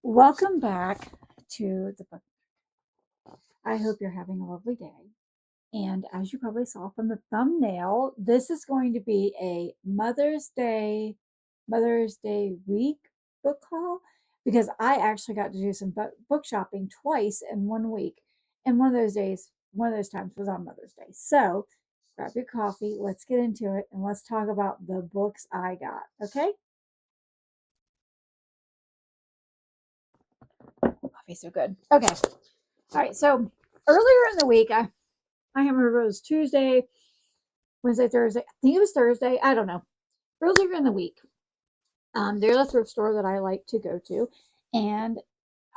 Welcome back to the book. I hope you're having a lovely day. And as you probably saw from the thumbnail, this is going to be a Mother's Day week book haul because I actually got to do some book shopping twice in 1 week. And one of those times was on Mother's Day. So grab your coffee, let's get into it, and let's talk about the books I got. Okay? Coffee's so good. Okay. All right. So earlier in the week, I can't remember if it was Tuesday, Wednesday, Thursday. I think it was Thursday. I don't know. Earlier in the week, there's a thrift store that I like to go to, and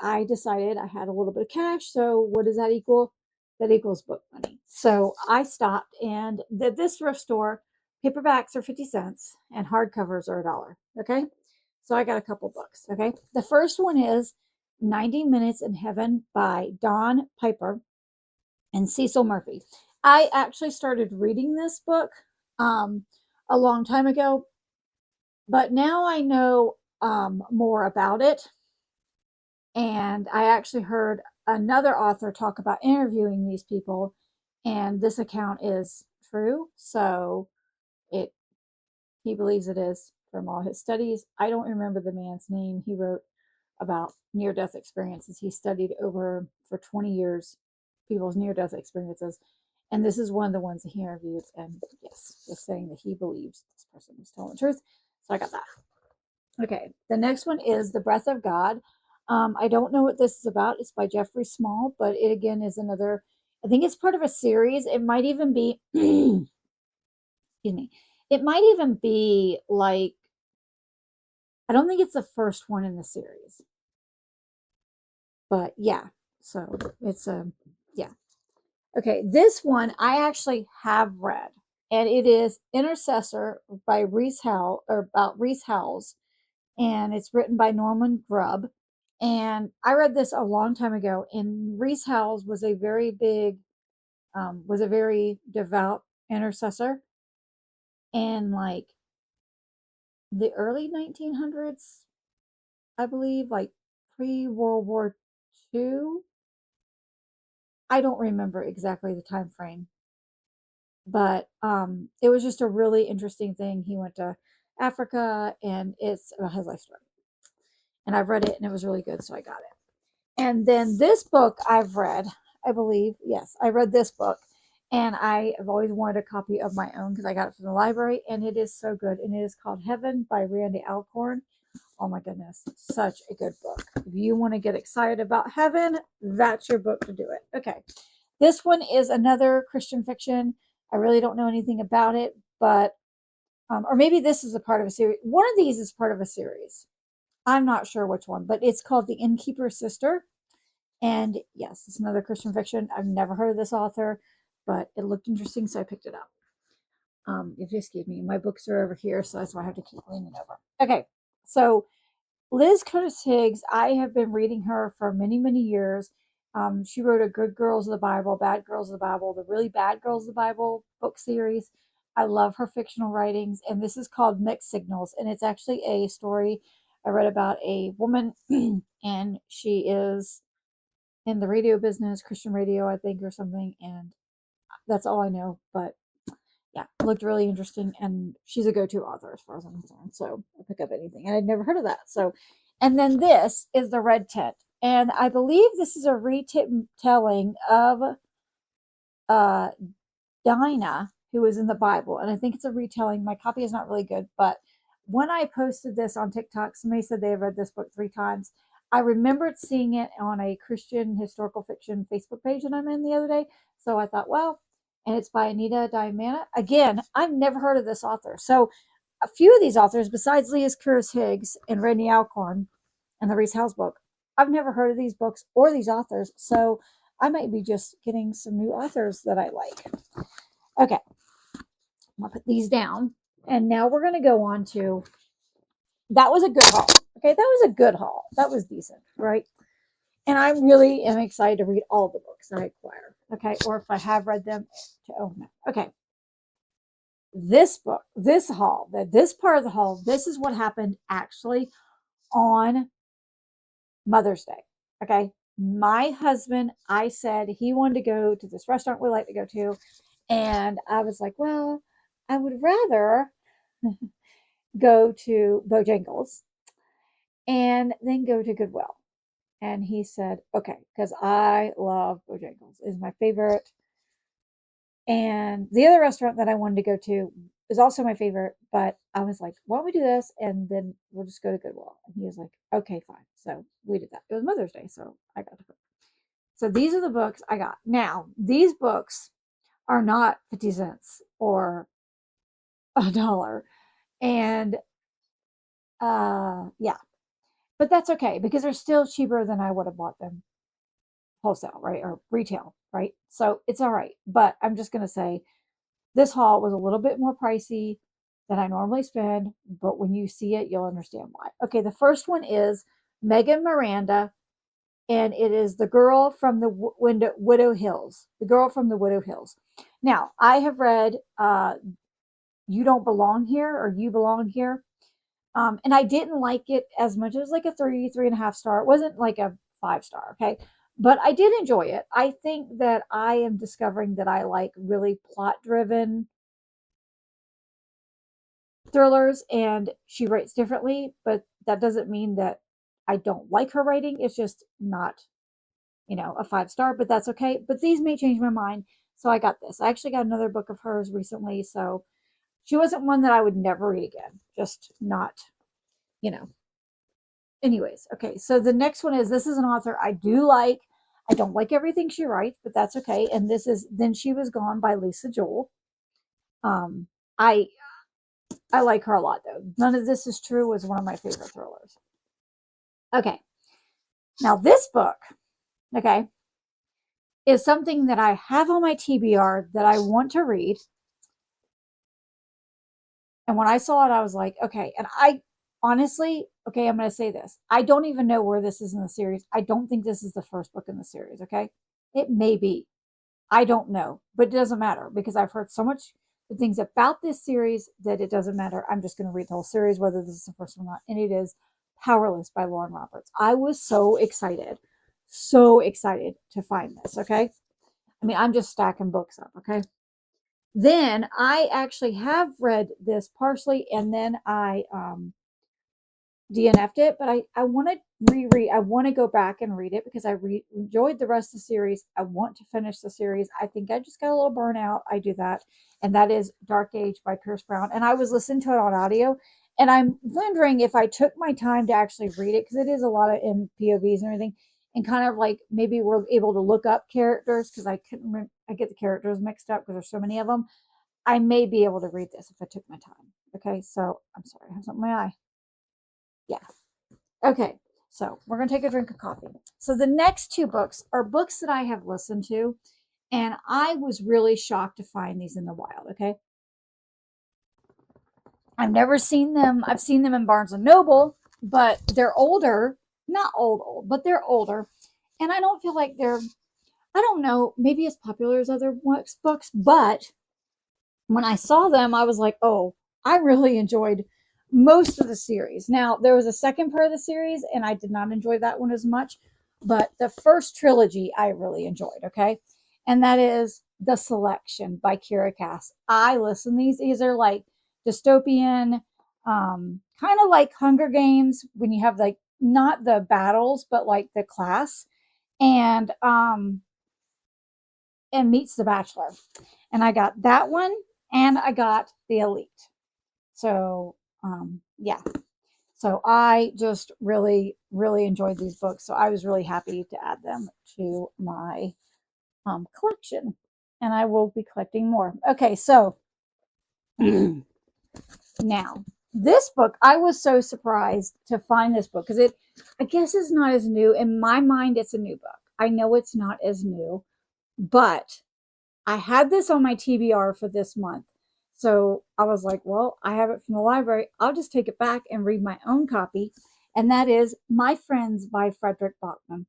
I decided I had a little bit of cash. So what does that equal? That equals book money. So I stopped, and this thrift store, paperbacks are 50 cents, and hardcovers are $1. Okay, so I got a couple books. Okay, the first one is 90 Minutes in Heaven by Don Piper and Cecil Murphy. I actually started reading this book um, a long time ago, but now I know more about it. And I actually heard another author talk about interviewing these people, and this account is true. So it he believes it is from all his studies. I don't remember the man's name. He wrote about near death experiences. He studied over for 20 years people's near death experiences. And this is one of the ones that he interviewed. And yes, just saying that he believes this person is telling the truth. So I got that. Okay. The next one is The Breath of God. I don't know what this is about. It's by Jeffrey Small, but it again is another, I think it's part of a series. It might even be, excuse me, it might even be like, I don't think it's the first one in the series. But yeah, so it's a, yeah. Okay, this one I actually have read, and it is Intercessor by Reese Howell, or about Reese Howells, and it's written by Norman Grubb. And I read this a long time ago, and Reese Howells was a very devout intercessor in like the early 1900s, I believe, like pre World War II. I don't remember exactly the time frame, but it was just a really interesting thing. He went to Africa, and it's about his life story. And I've read it, and it was really good, so I got it. And then this book I've read, I believe, yes, I read this book, and I have always wanted a copy of my own because I got it from the library, and it is so good. And it is called Heaven by Randy Alcorn. Oh my goodness, such a good book. If you want to get excited about heaven, that's your book to do it. Okay. This one is another Christian fiction. I really don't know anything about it, but, or maybe this is a part of a series. One of these is part of a series. I'm not sure which one, but it's called The Innkeeper's Sister. And yes, it's another Christian fiction. I've never heard of this author, but it looked interesting, so I picked it up. If you excuse me, my books are over here, so that's why I have to keep leaning over. Okay, so Liz Curtis Higgs, I have been reading her for many, many years. She wrote a Good Girls of the Bible, Bad Girls of the Bible, the Really Bad Girls of the Bible book series. I love her fictional writings, and this is called Mixed Signals, and it's actually a story I read about a woman, and she is in the radio business, Christian radio, I think, or something, and that's all I know. But yeah, it looked really interesting, and she's a go-to author as far as I'm concerned. So I'll pick up anything, and I'd never heard of that. So, and then this is The Red Tent, and I believe this is a retelling of uh, Dinah, who is in the Bible, and I think it's a retelling. My copy is not really good, but when I posted this on TikTok, somebody said they had read this book 3 times. I remembered seeing it on a Christian historical fiction Facebook page that I'm in the other day, so I thought, well, and it's by Anita Diamana. Again, I've never heard of this author. So a few of these authors, besides Liz Curtis Higgs and Randy Alcorn and the Reese House book, I've never heard of these books or these authors. So I might be just getting some new authors that I like. Okay, I'll put these down. And now we're going to go on to, that was a good haul. Okay, that was a good haul. That was decent, right? And I really am excited to read all the books that I acquire. Okay, or if I have read them, to own them. Okay, this book, this haul, this part of the haul, this is what happened actually on Mother's Day. Okay. My husband, I said he wanted to go to this restaurant we like to go to. And I was like, well, I would rather go to Bojangles and then go to Goodwill. And he said, okay, because I love Bojangles, is my favorite. And the other restaurant that I wanted to go to is also my favorite, but I was like, why don't we do this? And then we'll just go to Goodwill. And he was like, okay, fine. So we did that. It was Mother's Day. So I got to go. So these are the books I got. Now, these books are not 50 cents or $1. And yeah, but that's okay because they're still cheaper than I would have bought them wholesale, right? Or retail, right? So it's all right. But I'm just going to say this haul was a little bit more pricey than I normally spend, but when you see it, you'll understand why. Okay, the first one is Megan Miranda, and it is the girl from the Widow Hills. The girl from the Widow Hills. Now, I have read You Don't Belong Here or You Belong Here. And I didn't like it as much. It was like a 3.5 star. It wasn't like a 5 star. Okay. But I did enjoy it. I think that I am discovering that I like really plot driven thrillers, and she writes differently, but that doesn't mean that I don't like her writing. It's just not, a 5 star, but that's okay. But these may change my mind. So I got this. I actually got another book of hers recently. So she wasn't one that I would never read again. Just not, you know. Anyways, okay. So the next one is this is an author I do like. I don't like everything she writes, but that's okay. And this is Then She Was Gone by Lisa Joel. Um, I I like her a lot though. None of This Is True was one of my favorite thrillers. Okay. Now this book, okay, is something that I have on my TBR that I want to read. And when I saw it, I was like, okay. And I honestly, okay, I'm going to say this. I don't even know where this is in the series. I don't think this is the first book in the series, okay? It may be. I don't know, but it doesn't matter because I've heard so much things about this series that it doesn't matter. I'm just going to read the whole series, whether this is the first one or not. And it is Powerless by Lauren Roberts. I was so excited to find this. Okay. I mean, I'm just stacking books up. Okay. Then I actually have read this partially, and then I DNF'd it, but I want to reread. I want to go back and read it because I enjoyed the rest of the series. I want to finish the series. I think I just got a little burnout. I do that, and that is Dark Age by Pierce Brown. And I was listening to it on audio, and I'm wondering if I took my time to actually read it because it is a lot of POVs and everything, and kind of like maybe we're able to look up characters because I couldn't. I get the characters mixed up because there's so many of them. I may be able to read this if I took my time. Okay, so I'm sorry, I have something in my eye. Yeah. Okay, so we're going to take a drink of coffee. So the next two books are books that I have listened to, and I was really shocked to find these in the wild. Okay. I've never seen them. I've seen them in Barnes and Noble, but they're older, not old, but they're older. And I don't feel like they're, I don't know, maybe as popular as other books, but when I saw them, I was like, oh, I really enjoyed most of the series. Now, there was a second part of the series, and I did not enjoy that one as much, but the first trilogy I really enjoyed, okay? And that is The Selection by Kira Cass. I listen these. These are like dystopian, kind of like Hunger Games when you have like not the battles, but like the class. And Meets the Bachelor. And I got that one and I got The Elite. So, yeah. So I just really, really enjoyed these books. So I was really happy to add them to my collection. And I will be collecting more. Okay, so now this book, I was so surprised to find this book because I guess, is not as new. In my mind, it's a new book. I know it's not as new, but I had this on my TBR for this month. So I was like, well, I have it from the library. I'll just take it back and read my own copy. And that is My Friends by Frederick Bachman.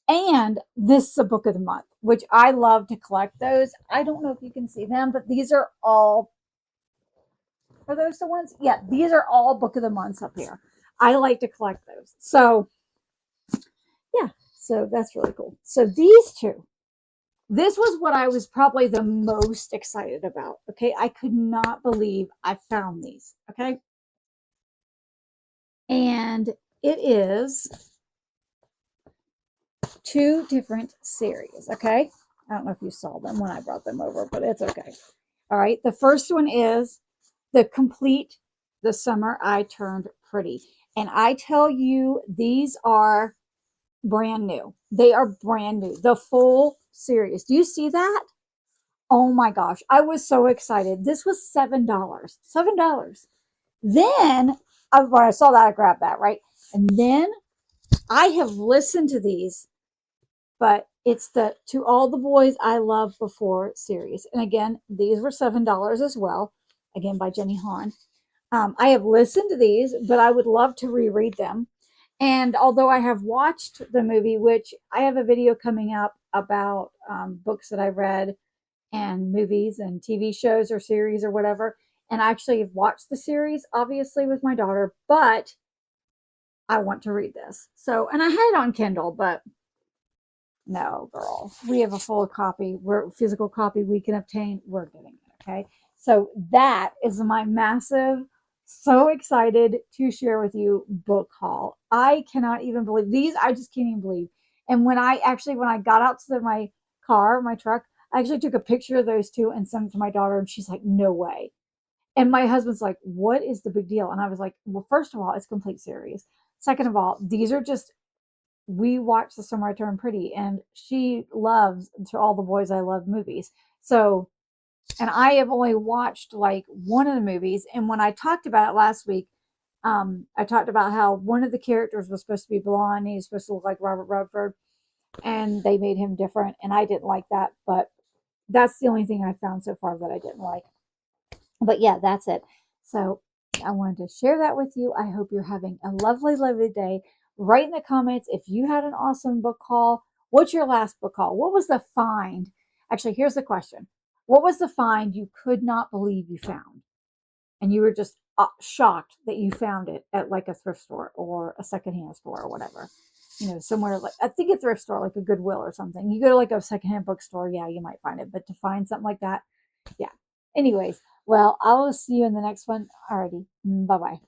And this is a book of the month, which I love to collect those. I don't know if you can see them, but these are all, are those the ones? Yeah, these are all book of the months up here. I like to collect those. So So that's really cool. So these two, this was what I was probably the most excited about. Okay. I could not believe I found these. Okay. And it is two different series. Okay. I don't know if you saw them when I brought them over, but it's okay. All right. The first one is the complete The Summer I Turned Pretty. And I tell you, these are brand new. They are brand new. The full series. Do you see that? Oh my gosh. I was so excited. This was $7. $7. Then, when I saw that, I grabbed that, right? And then I have listened to these, but it's the To All the Boys I Loved Before series. And again, these were $7 as well. Again, by Jenny Han. I have listened to these, but I would love to reread them. And although I have watched the movie, which I have a video coming up about books that I read and movies and TV shows or series or whatever, and I actually have watched the series, obviously, with my daughter, but I want to read this. So, and I had it on Kindle, but no, girl, we have a full copy. We're physical copy we can obtain. We're getting it. Okay. So that is my massive, so excited to share with you book haul. I cannot even believe these. I just can't even believe. And when I got out to my car, my truck, I actually took a picture of those two and sent it to my daughter, and she's like, no way. And my husband's like, what is the big deal? And I was like, well, first of all, it's complete series. Second of all, these are just, we watched The Summer I Turned Pretty, and she loves To All the Boys I Love movies. So, and I have only watched like one of the movies. And when I talked about it last week, I talked about how one of the characters was supposed to be blonde. He was supposed to look like Robert Redford, and they made him different. And I didn't like that, but that's the only thing I found so far that I didn't like. But yeah, that's it. So I wanted to share that with you. I hope you're having a lovely, lovely day. Write in the comments if you had an awesome book haul. What's your last book haul? What was the find? Actually, here's the question. What was the find you could not believe you found? And you were just shocked that you found it at like a thrift store or a secondhand store or whatever. You know, somewhere like, I think a thrift store, like a Goodwill or something. You go to like a secondhand bookstore, yeah, you might find it. But to find something like that, yeah. Anyways, well, I will see you in the next one. Alrighty. Bye bye.